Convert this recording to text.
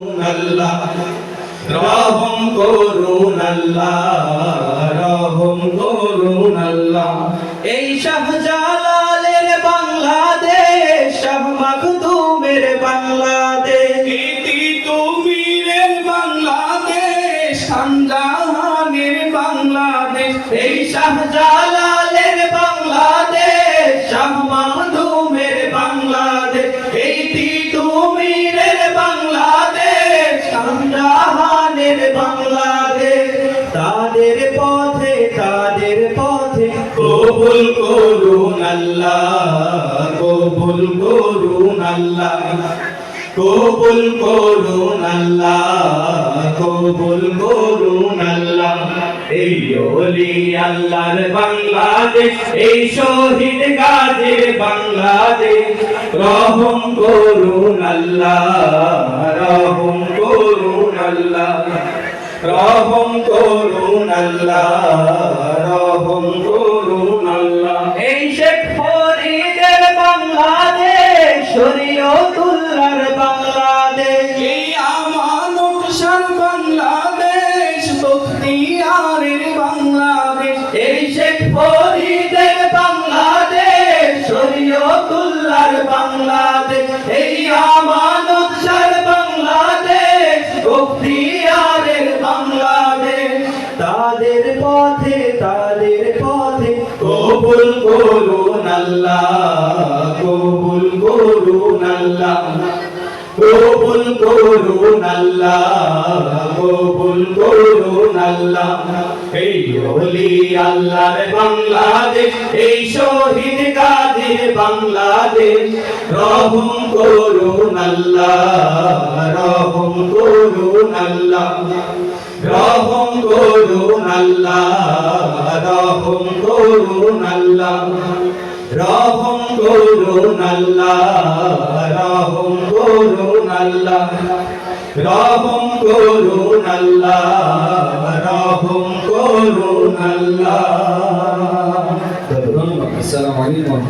আল্লাহ রহম করুন আল্লাহ রহম করুন আল্লাহ। এই শাহজালালের বাংলাদেশ, শাহ মাখদুমের বাংলাদেশ, ইতি তুমিরের বাংলাদেশ, শাহজাহানের বাংলাদেশ। এই শাহজালালের বাংলাদেশ, শাহ মাখদুমের বাংলাদেশ, ইতি তুমিরের বাংলাদেশ, শাহজাহানের বাংলাদেশ। তাদের পথে কবুল করুন আল্লাহ, কবুল করুন আল্লাহ, কবুল করুন আল্লাহ, কবুল করুন আল্লাহ। এই ওলি আল্লাহর বাংলাদেশ, এই শহীদ গাজীর বাংলাদেশ, রহম করুন আল্লাহ, রহম করুন আল্লাহ, রহম করুন আল্লাহ, রহম করুন আল্লাহ। এই শেখ ফরিদের বাংলাদেশ, শরীয়তুল্লাহর বাংলাদেশ, এই আমানত শাহ বাংলাদেশ, বখতিয়ারের বাংলাদেশ। এই শেখ ফরিদের বাংলাদেশ, শরীয়তুল্লাহর বাংলাদেশ, এই আমানত শাহ বাংলাদেশ, বখতিয়ারের বাংলাদেশ। তাদের পথে কবুল করুন আল্লাহ, কবুল করুন আল্লাহ, কবুল করুন আল্লাহ, কবুল করুন আল্লাহ। এই ওলি আল্লাহর বাংলাদেশ, এই শহীদ গাজীর বাংলাদেশ, রহম করুন আল্লাহ, রহম করুন আল্লাহ, রহম করুন আল্লাহ, রহম করুন আল্লাহ, রহম করুন আল্লাহ, রহম করুন আল্লাহ, রহম করুন আল্লাহ, রহম করুন আল্লাহ। আসসালামু আলাইকুম।